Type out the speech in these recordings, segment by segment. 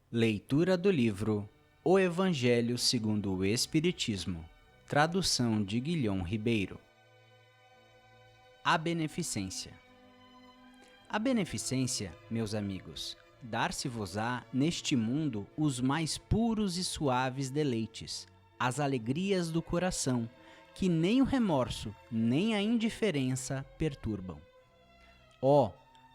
Leitura do livro O Evangelho segundo o Espiritismo, tradução de Guilhom Ribeiro. A beneficência. A beneficência, meus amigos, dar-se-vos-á neste mundo os mais puros e suaves deleites, as alegrias do coração, que nem o remorso, nem a indiferença perturbam. Ó,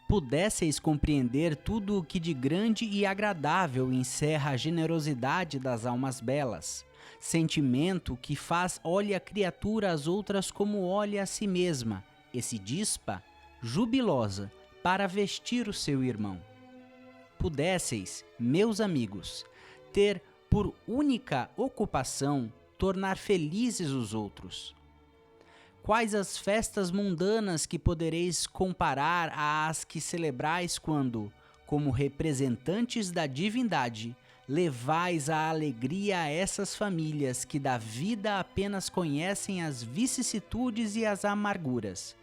pudesseis compreender tudo o que de grande e agradável encerra a generosidade das almas belas, sentimento que faz olhe a criatura às outras como olha a si mesma, e se dispa, jubilosa, para vestir o seu irmão. Pudesseis, meus amigos, ter por única ocupação tornar felizes os outros. Quais as festas mundanas que podereis comparar às que celebrais quando, como representantes da divindade, levais a alegria a essas famílias que da vida apenas conhecem as vicissitudes e as amarguras,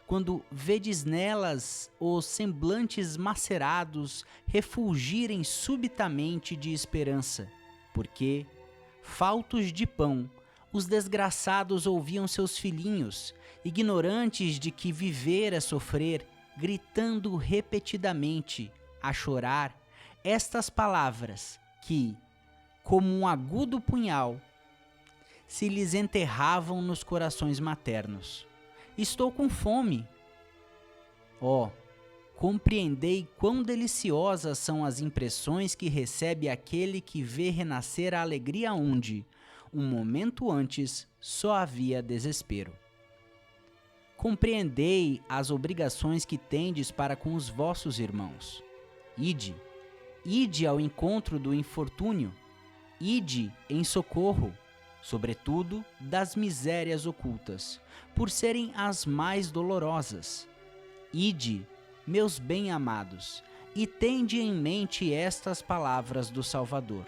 quando vedes nelas os semblantes macerados refulgirem subitamente de esperança, porque, faltos de pão, os desgraçados ouviam seus filhinhos, ignorantes de que viver é sofrer, gritando repetidamente, a chorar, estas palavras que, como um agudo punhal, se lhes enterravam nos corações maternos. Estou com fome. Ó, compreendei quão deliciosas são as impressões que recebe aquele que vê renascer a alegria onde, um momento antes, só havia desespero. Compreendei as obrigações que tendes para com os vossos irmãos. Ide ao encontro do infortúnio, ide em socorro, sobretudo das misérias ocultas, por serem as mais dolorosas. Ide, meus bem-amados, e tende em mente estas palavras do Salvador.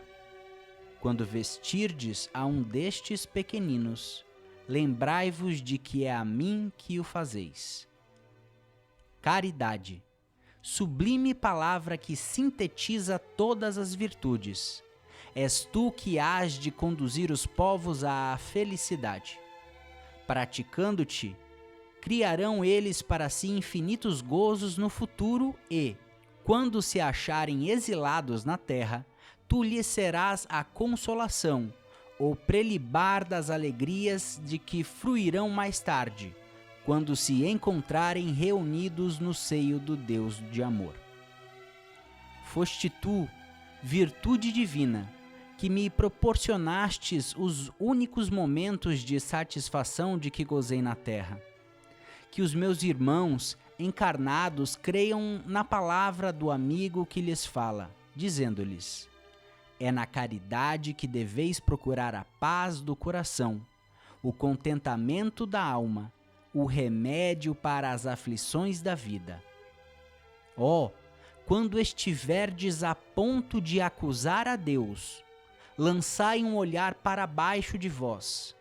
Quando vestirdes a um destes pequeninos, lembrai-vos de que é a mim que o fazeis. Caridade, sublime palavra que sintetiza todas as virtudes. És tu que hás de conduzir os povos à felicidade. Praticando-te, criarão eles para si infinitos gozos no futuro e, quando se acharem exilados na terra, tu lhes serás a consolação, o prelibar das alegrias de que fruirão mais tarde, quando se encontrarem reunidos no seio do Deus de amor. Foste tu, virtude divina, que me proporcionastes os únicos momentos de satisfação de que gozei na terra. Que os meus irmãos encarnados creiam na palavra do amigo que lhes fala, dizendo-lhes: é na caridade que deveis procurar a paz do coração, o contentamento da alma, o remédio para as aflições da vida. Ó, quando estiverdes a ponto de acusar a Deus, lançai um olhar para baixo de vós.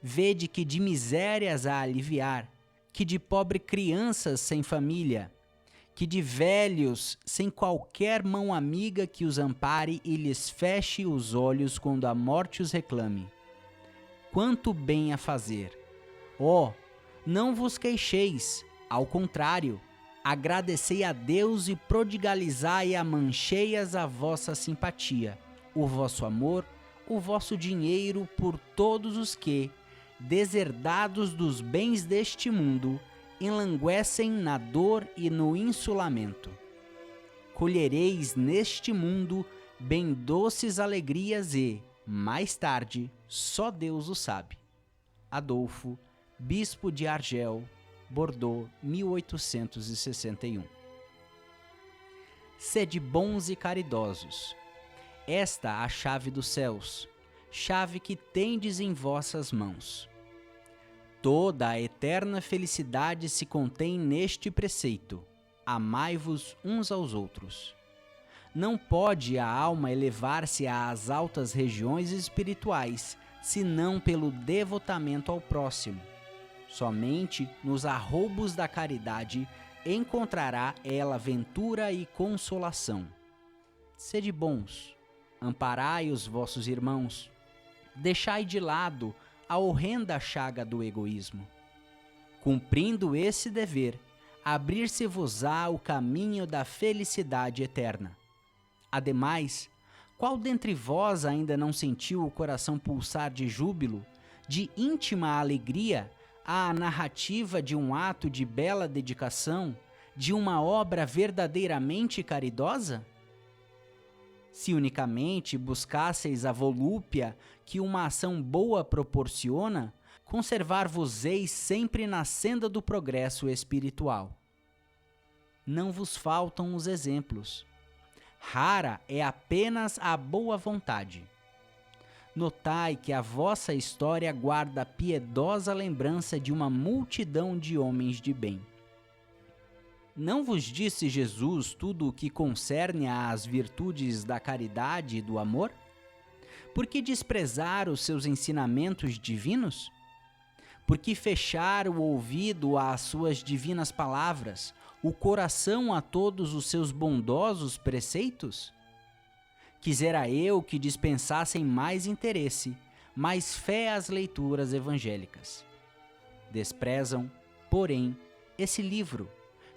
Vede que de misérias a aliviar, que de pobre crianças sem família, que de velhos sem qualquer mão amiga que os ampare e lhes feche os olhos quando a morte os reclame. Quanto bem a fazer! Ó, não vos queixeis, ao contrário, agradecei a Deus e prodigalizai a mancheias a vossa simpatia, o vosso amor, o vosso dinheiro por todos os que, deserdados dos bens deste mundo, enlanguecem na dor e no insulamento. Colhereis neste mundo bem doces alegrias e, mais tarde, só Deus o sabe. Adolfo, bispo de Argel, Bordeaux, 1861. Sede bons e caridosos. Esta a chave dos céus, chave que tendes em vossas mãos. Toda a eterna felicidade se contém neste preceito: amai-vos uns aos outros. Não pode a alma elevar-se às altas regiões espirituais, senão pelo devotamento ao próximo. Somente nos arroubos da caridade encontrará ela ventura e consolação. Sede bons, amparai os vossos irmãos, deixai de lado a horrenda chaga do egoísmo. Cumprindo esse dever, abrir-se-vos-á o caminho da felicidade eterna. Ademais, qual dentre vós ainda não sentiu o coração pulsar de júbilo, de íntima alegria, à narrativa de um ato de bela dedicação, de uma obra verdadeiramente caridosa? Se unicamente buscasseis a volúpia que uma ação boa proporciona, conservar-vos-eis sempre na senda do progresso espiritual. Não vos faltam os exemplos. Rara é apenas a boa vontade. Notai que a vossa história guarda a piedosa lembrança de uma multidão de homens de bem. Não vos disse Jesus tudo o que concerne às virtudes da caridade e do amor? Por que desprezar os seus ensinamentos divinos? Por que fechar o ouvido às suas divinas palavras, o coração a todos os seus bondosos preceitos? Quisera eu que dispensassem mais interesse, mais fé às leituras evangélicas. Desprezam, porém, esse livro.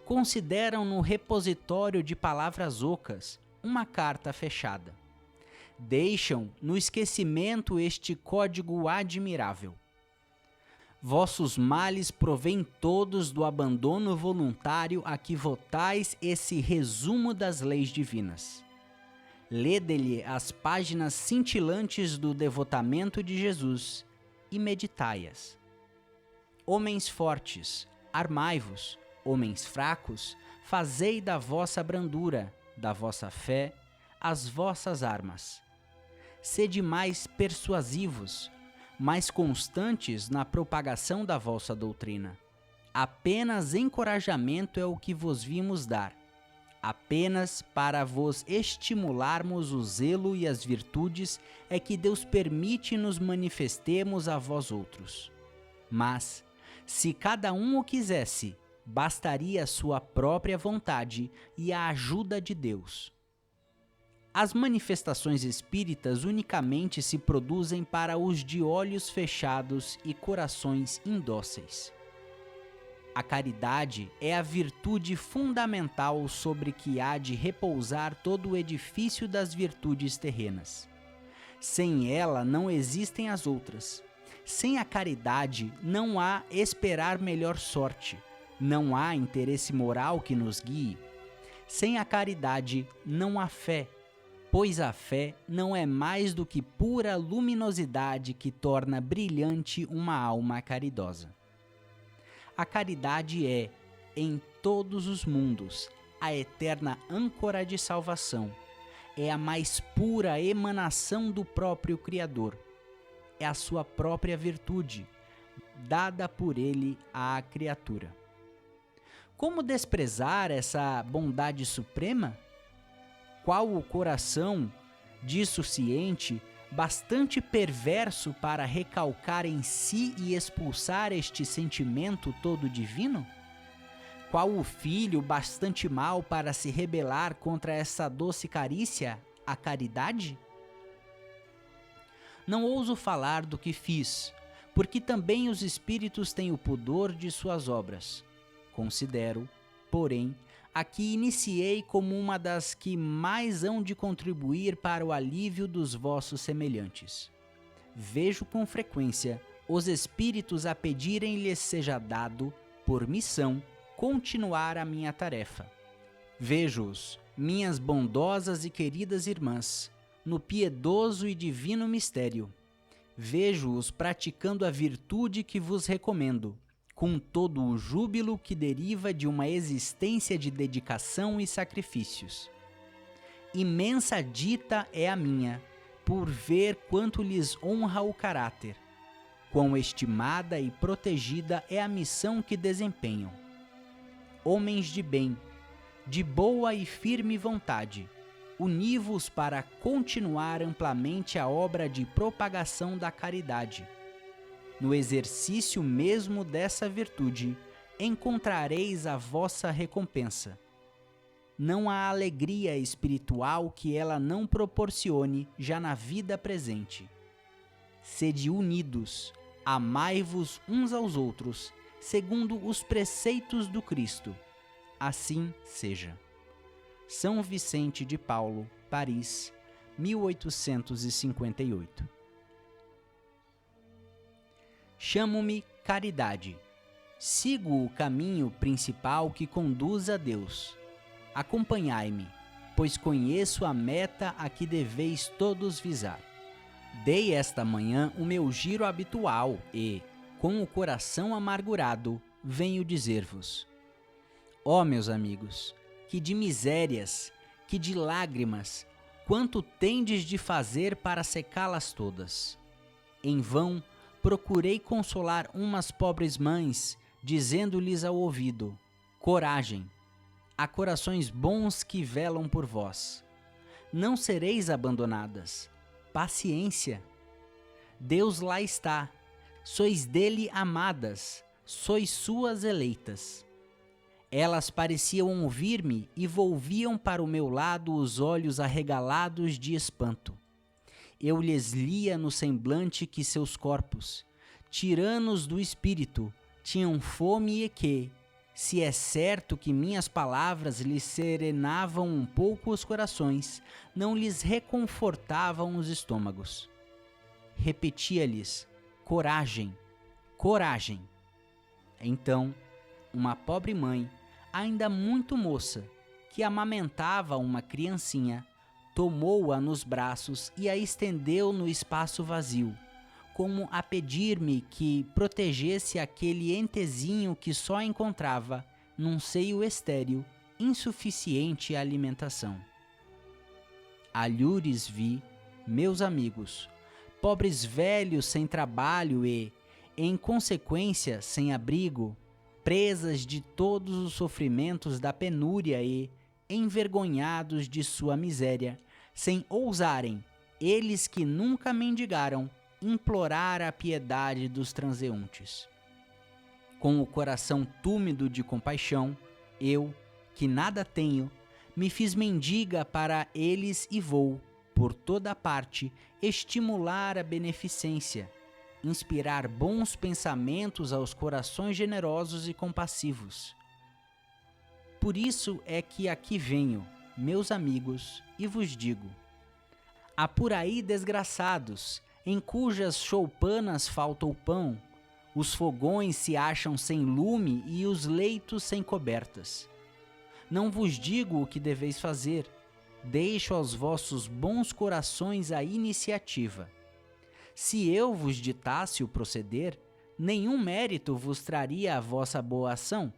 Consideram-no repositório de palavras ocas, uma carta fechada. Deixam no esquecimento este código admirável. Vossos males provêm todos do abandono voluntário a que votais esse resumo das leis divinas. Lede-lhe as páginas cintilantes do devotamento de Jesus e meditai-as. Homens fortes, armai-vos. Homens fracos, fazei da vossa brandura, da vossa fé, as vossas armas. Sede mais persuasivos, mais constantes na propagação da vossa doutrina. Apenas encorajamento é o que vos vimos dar, apenas para vos estimularmos o zelo e as virtudes é que Deus permite nos manifestemos a vós outros. Mas, se cada um o quisesse, bastaria a sua própria vontade e a ajuda de Deus. As manifestações espíritas unicamente se produzem para os de olhos fechados e corações indóceis. A caridade é a virtude fundamental sobre que há de repousar todo o edifício das virtudes terrenas. Sem ela não existem as outras. Sem a caridade não há esperar melhor sorte. Não há interesse moral que nos guie. Sem a caridade não há fé, pois a fé não é mais do que pura luminosidade que torna brilhante uma alma caridosa. A caridade é, em todos os mundos, a eterna âncora de salvação. É a mais pura emanação do próprio Criador. É a sua própria virtude, dada por ele à criatura. Como desprezar essa bondade suprema? Qual o coração disso ciente, bastante perverso para recalcar em si e expulsar este sentimento todo divino? Qual o filho bastante mau para se rebelar contra essa doce carícia, a caridade? Não ouso falar do que fiz, porque também os espíritos têm o pudor de suas obras. Considero, porém, a que iniciei como uma das que mais hão de contribuir para o alívio dos vossos semelhantes. Vejo com frequência os espíritos a pedirem-lhes seja dado, por missão, continuar a minha tarefa. Vejo-os, minhas bondosas e queridas irmãs, no piedoso e divino mistério. Vejo-os praticando a virtude que vos recomendo, com todo o júbilo que deriva de uma existência de dedicação e sacrifícios. Imensa dita é a minha, por ver quanto lhes honra o caráter, quão estimada e protegida é a missão que desempenham. Homens de bem, de boa e firme vontade, uni-vos para continuar amplamente a obra de propagação da caridade. No exercício mesmo dessa virtude, encontrareis a vossa recompensa. não há alegria espiritual que ela não proporcione já na vida presente. Sede unidos, amai-vos uns aos outros, segundo os preceitos do Cristo. Assim seja. São Vicente de Paulo, Paris, 1858. Chamo-me Caridade. Sigo o caminho principal que conduz a Deus. Acompanhai-me, pois conheço a meta a que deveis todos visar. Dei esta manhã o meu giro habitual e, com o coração amargurado, venho dizer-vos: ó meus amigos, que de misérias, que de lágrimas, quanto tendes de fazer para secá-las todas. Em vão procurei consolar umas pobres mães, dizendo-lhes ao ouvido: coragem, há corações bons que velam por vós. Não sereis abandonadas. Paciência. Deus lá está. Sois dele amadas, sois suas eleitas. Elas pareciam ouvir-me e volviam para o meu lado os olhos arregalados de espanto. Eu lhes lia no semblante que seus corpos, tiranos do espírito, tinham fome e que, se é certo que minhas palavras lhes serenavam um pouco os corações, não lhes reconfortavam os estômagos. Repetia-lhes: coragem, coragem. Então, uma pobre mãe, ainda muito moça, que amamentava uma criancinha, tomou-a nos braços e a estendeu no espaço vazio, como a pedir-me que protegesse aquele entezinho que só encontrava, num seio estéril, insuficiente à alimentação. Alhures vi, meus amigos, pobres velhos sem trabalho e, em consequência, sem abrigo, presas de todos os sofrimentos da penúria e, envergonhados de sua miséria, sem ousarem, eles que nunca mendigaram, implorar a piedade dos transeuntes. Com o coração túmido de compaixão, eu, que nada tenho, me fiz mendiga para eles e vou, por toda parte, estimular a beneficência, inspirar bons pensamentos aos corações generosos e compassivos. Por isso é que aqui venho, meus amigos, e vos digo: há por aí desgraçados, em cujas choupanas falta o pão, os fogões se acham sem lume e os leitos sem cobertas. Não vos digo o que deveis fazer, deixo aos vossos bons corações a iniciativa. Se eu vos ditasse o proceder, nenhum mérito vos traria a vossa boa ação.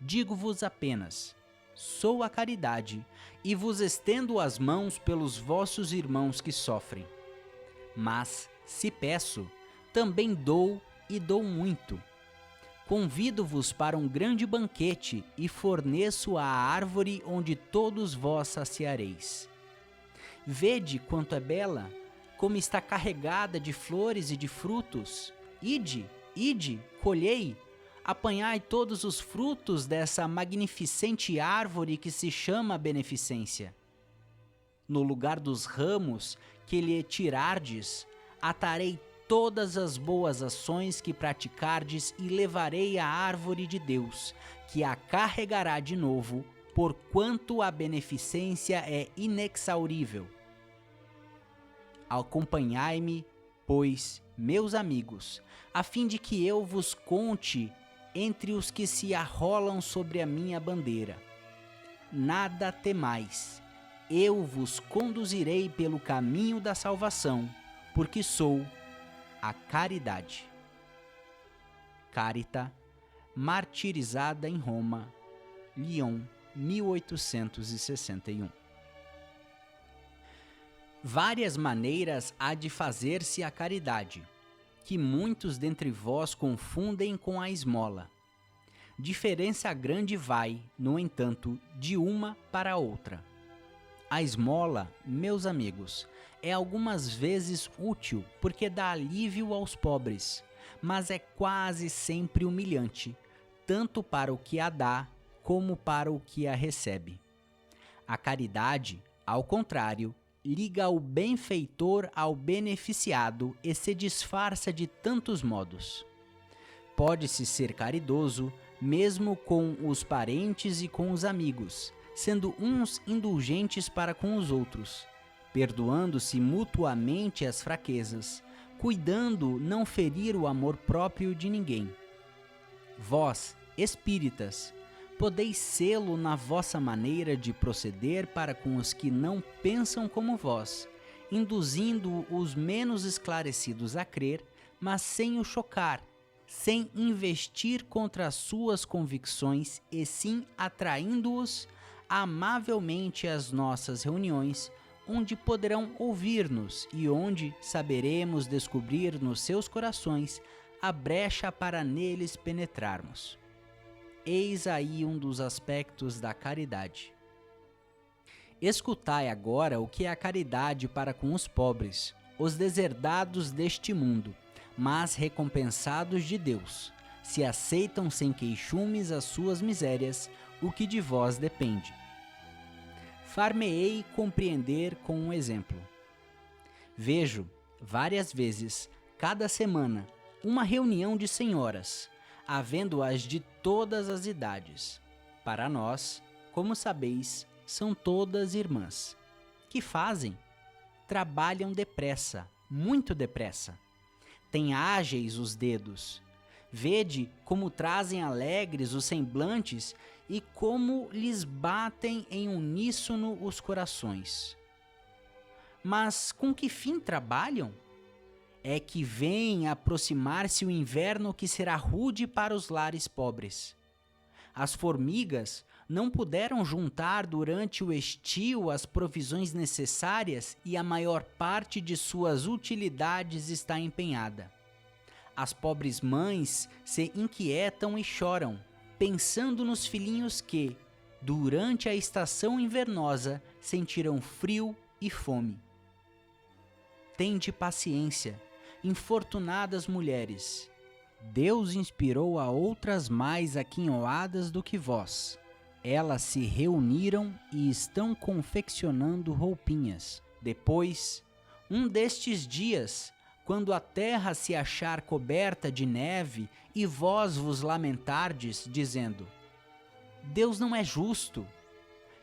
Digo-vos apenas: sou a caridade, e vos estendo as mãos pelos vossos irmãos que sofrem. Mas, se peço, também dou e dou muito. Convido-vos para um grande banquete e forneço a árvore onde todos vós saciareis. Vede quanto é bela, como está carregada de flores e de frutos. Ide, colhei, apanhai todos os frutos dessa magnificente árvore que se chama beneficência. No lugar dos ramos que lhe tirardes, atarei todas as boas ações que praticardes e levarei à árvore de Deus, que a carregará de novo, porquanto a beneficência é inexaurível. Acompanhai-me, pois, meus amigos, a fim de que eu vos conte entre os que se arrolam sobre a minha bandeira. Nada temais, eu vos conduzirei pelo caminho da salvação, porque sou a caridade. Carita, martirizada em Roma, Lyon, 1861. Várias maneiras há de fazer-se a caridade, que muitos dentre vós confundem com a esmola. Diferença grande vai, no entanto, de uma para outra. A esmola, meus amigos, é algumas vezes útil porque dá alívio aos pobres, mas é quase sempre humilhante, tanto para o que a dá como para o que a recebe. A caridade, ao contrário, liga o benfeitor ao beneficiado e se disfarça de tantos modos. Pode-se ser caridoso mesmo com os parentes e com os amigos, sendo uns indulgentes para com os outros, perdoando-se mutuamente as fraquezas, cuidando não ferir o amor próprio de ninguém. Vós, espíritas, podeis sê-lo na vossa maneira de proceder para com os que não pensam como vós, induzindo os menos esclarecidos a crer, mas sem o chocar, sem investir contra as suas convicções e sim atraindo-os amavelmente às nossas reuniões, onde poderão ouvir-nos e onde saberemos descobrir nos seus corações a brecha para neles penetrarmos. Eis aí um dos aspectos da caridade. Escutai agora o que é a caridade para com os pobres, os deserdados deste mundo, mas recompensados de Deus, se aceitam sem queixumes as suas misérias, o que de vós depende. Far-me-ei compreender com um exemplo. Vejo, várias vezes, cada semana, uma reunião de senhoras, havendo-as de todas as idades. Para nós, como sabeis, são todas irmãs. Que fazem? Trabalham depressa, muito depressa. Têm ágeis os dedos. Vede como trazem alegres os semblantes e como lhes batem em uníssono os corações. Mas com que fim trabalham? É que vem aproximar-se o inverno que será rude para os lares pobres. As formigas não puderam juntar durante o estio as provisões necessárias e a maior parte de suas utilidades está empenhada. As pobres mães se inquietam e choram, pensando nos filhinhos que, durante a estação invernosa, sentirão frio e fome. Tende paciência, infortunadas mulheres. Deus inspirou a outras mais aquinhoadas do que vós. Elas se reuniram e estão confeccionando roupinhas. Depois, um destes dias, quando a terra se achar coberta de neve e vós vos lamentardes, dizendo: Deus não é justo,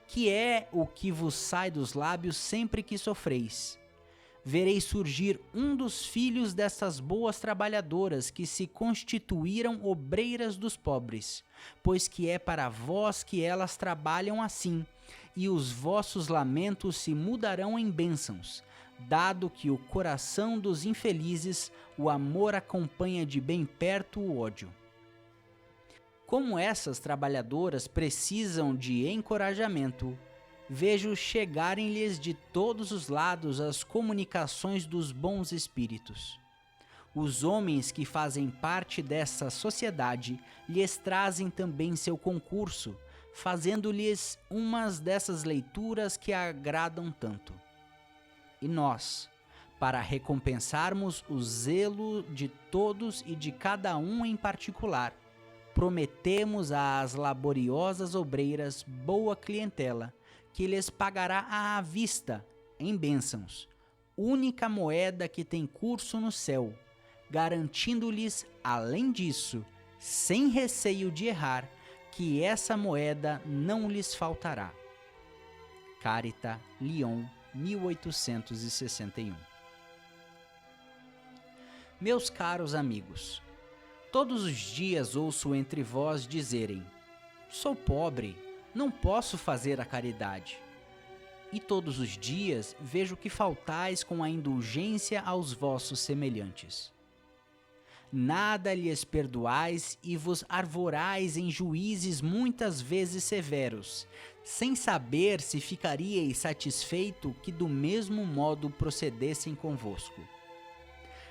que é o que vos sai dos lábios sempre que sofreis. Vereis surgir um dos filhos dessas boas trabalhadoras que se constituíram obreiras dos pobres, pois que é para vós que elas trabalham assim, e os vossos lamentos se mudarão em bênçãos, dado que o coração dos infelizes o amor acompanha de bem perto o ódio. Como essas trabalhadoras precisam de encorajamento, vejo chegarem-lhes de todos os lados as comunicações dos bons espíritos. Os homens que fazem parte dessa sociedade lhes trazem também seu concurso, fazendo-lhes umas dessas leituras que agradam tanto. E nós, para recompensarmos o zelo de todos e de cada um em particular, prometemos às laboriosas obreiras boa clientela, que lhes pagará à vista, em bênçãos, única moeda que tem curso no céu, garantindo-lhes, além disso, sem receio de errar, que essa moeda não lhes faltará. Carita, Lyon, 1861. Meus caros amigos, todos os dias ouço entre vós dizerem: sou pobre, não posso fazer a caridade. E todos os dias vejo que faltais com a indulgência aos vossos semelhantes. Nada lhes perdoais e vos arvorais em juízes muitas vezes severos, sem saber se ficaríeis satisfeito que do mesmo modo procedessem convosco.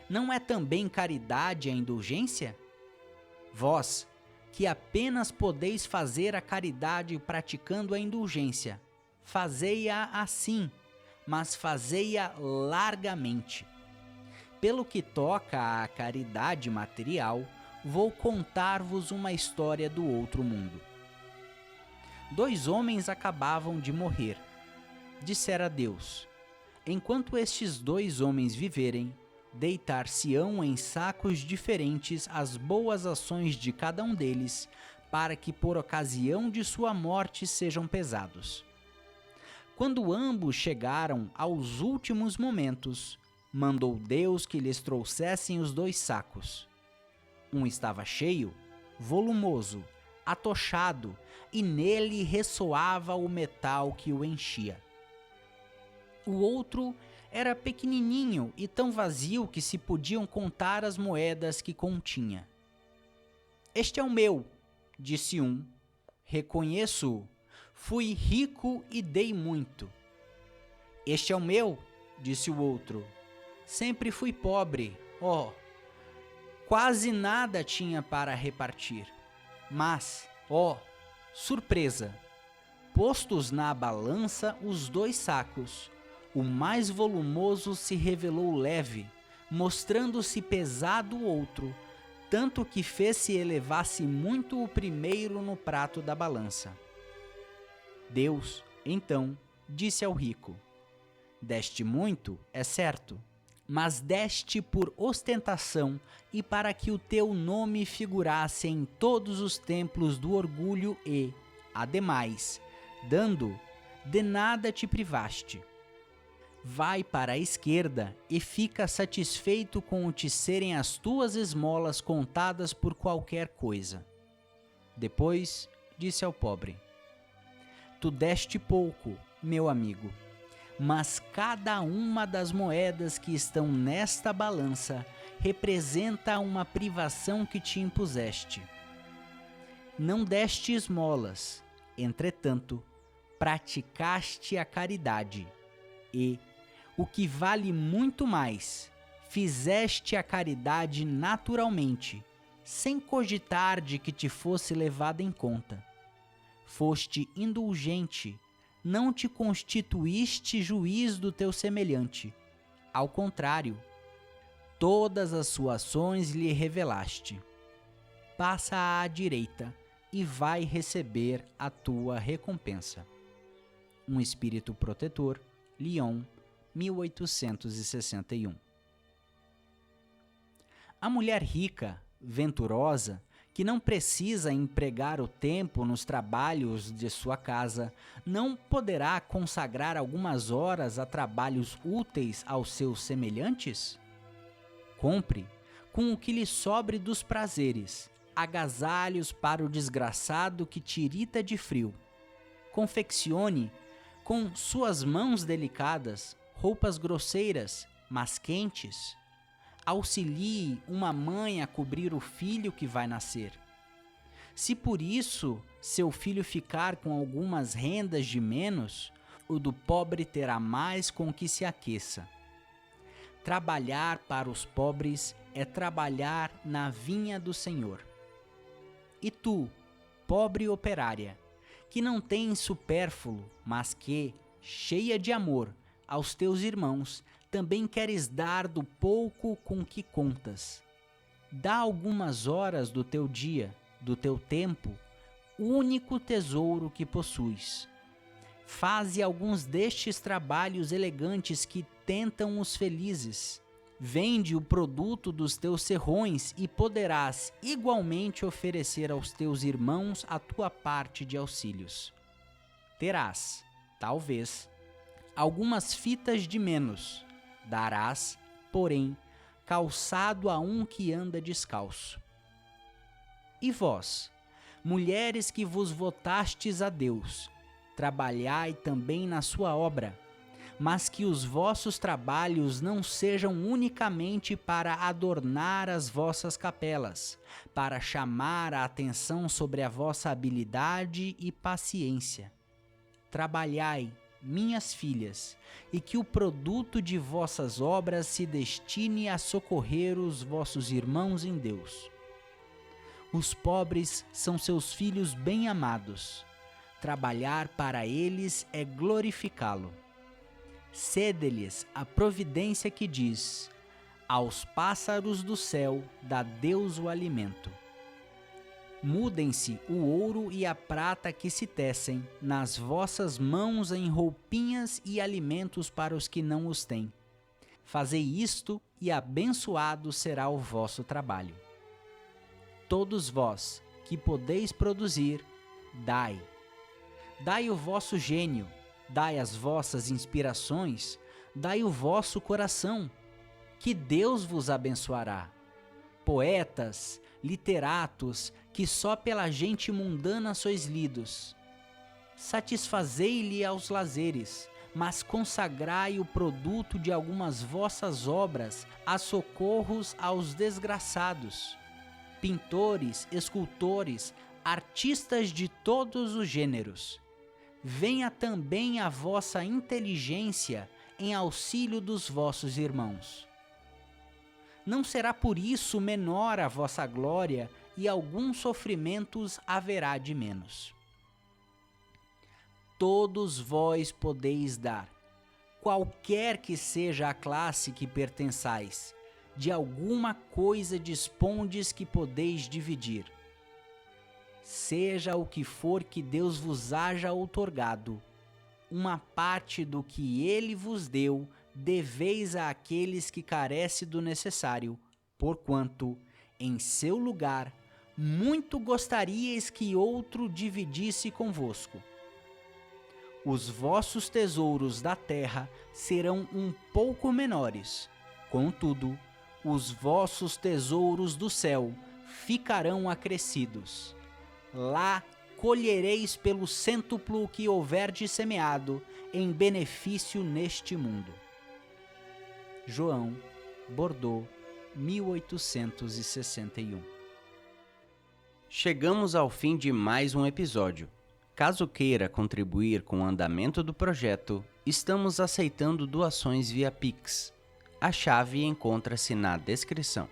Não é também caridade a indulgência? Vós, que apenas podeis fazer a caridade praticando a indulgência, fazei-a assim, mas fazei-a largamente. Pelo que toca à caridade material, vou contar-vos uma história do outro mundo. 2 homens acabavam de morrer. Dissera Deus: enquanto estes 2 homens viverem, deitar-se-ão em sacos diferentes as boas ações de cada um deles, para que por ocasião de sua morte sejam pesados. Quando ambos chegaram aos últimos momentos, mandou Deus que lhes trouxessem os 2 sacos. Um estava cheio, volumoso, atochado, e nele ressoava o metal que o enchia. O outro era pequenininho e tão vazio que se podiam contar as moedas que continha. Este é o meu, disse um. Reconheço-o. Fui rico e dei muito. Este é o meu, disse o outro. Sempre fui pobre, quase nada tinha para repartir. Mas, surpresa! Postos na balança os 2 sacos, o mais volumoso se revelou leve, mostrando-se pesado o outro, tanto que fez-se elevar-se muito o primeiro no prato da balança. Deus, então, disse ao rico: deste muito, é certo, mas deste por ostentação e para que o teu nome figurasse em todos os templos do orgulho e, ademais, dando, de nada te privaste. Vai para a esquerda e fica satisfeito com o te serem as tuas esmolas contadas por qualquer coisa. Depois disse ao pobre: tu deste pouco, meu amigo, mas cada uma das moedas que estão nesta balança representa uma privação que te impuseste. Não deste esmolas, entretanto, praticaste a caridade e, o que vale muito mais, fizeste a caridade naturalmente, sem cogitar de que te fosse levada em conta. Foste indulgente, não te constituíste juiz do teu semelhante. Ao contrário, todas as suas ações lhe revelaste. Passa à direita e vai receber a tua recompensa. Um Espírito Protetor, Lyon, 1861. A mulher rica, venturosa, que não precisa empregar o tempo nos trabalhos de sua casa, não poderá consagrar algumas horas a trabalhos úteis aos seus semelhantes? Compre, com o que lhe sobre dos prazeres, agasalhos para o desgraçado que tirita de frio. Confeccione, com suas mãos delicadas, roupas grosseiras, mas quentes. Auxilie uma mãe a cobrir o filho que vai nascer. Se por isso seu filho ficar com algumas rendas de menos, o do pobre terá mais com que se aqueça. Trabalhar para os pobres é trabalhar na vinha do Senhor. E tu, pobre operária, que não tens supérfluo, mas que, cheia de amor, aos teus irmãos, também queres dar do pouco com que contas. Dá algumas horas do teu dia, do teu tempo, único tesouro que possuis. Faze alguns destes trabalhos elegantes que tentam os felizes. Vende o produto dos teus serrões e poderás igualmente oferecer aos teus irmãos a tua parte de auxílios. Terás, talvez, algumas fitas de menos. Darás, porém, calçado a um que anda descalço. E vós, mulheres que vos votastes a Deus, trabalhai também na sua obra, mas que os vossos trabalhos não sejam unicamente para adornar as vossas capelas, para chamar a atenção sobre a vossa habilidade e paciência. Trabalhai, minhas filhas, e que o produto de vossas obras se destine a socorrer os vossos irmãos em Deus. Os pobres são seus filhos bem-amados. Trabalhar para eles é glorificá-lo. Cede-lhes a providência que diz: aos pássaros do céu dá Deus o alimento. Mudem-se o ouro e a prata que se tecem nas vossas mãos em roupinhas e alimentos para os que não os têm. Fazei isto, e abençoado será o vosso trabalho. Todos vós que podeis produzir, dai. Dai o vosso gênio, dai as vossas inspirações, dai o vosso coração, que Deus vos abençoará. Poetas, literatos, que só pela gente mundana sois lidos. Satisfazei-lhe aos lazeres, mas consagrai o produto de algumas vossas obras a socorros aos desgraçados. Pintores, escultores, artistas de todos os gêneros. Venha também a vossa inteligência em auxílio dos vossos irmãos. Não será por isso menor a vossa glória, e alguns sofrimentos haverá de menos. Todos vós podeis dar, qualquer que seja a classe que pertençais, de alguma coisa dispondes que podeis dividir. Seja o que for que Deus vos haja outorgado, uma parte do que Ele vos deu, deveis àqueles que carecem do necessário, porquanto, em seu lugar, muito gostaríeis que outro dividisse convosco. Os vossos tesouros da terra serão um pouco menores, contudo, os vossos tesouros do céu ficarão acrescidos. Lá colhereis pelo cêntuplo o que houverdes semeado em benefício neste mundo. João, Bordeaux, 1861. Chegamos ao fim de mais um episódio. Caso queira contribuir com o andamento do projeto, estamos aceitando doações via Pix. A chave encontra-se na descrição.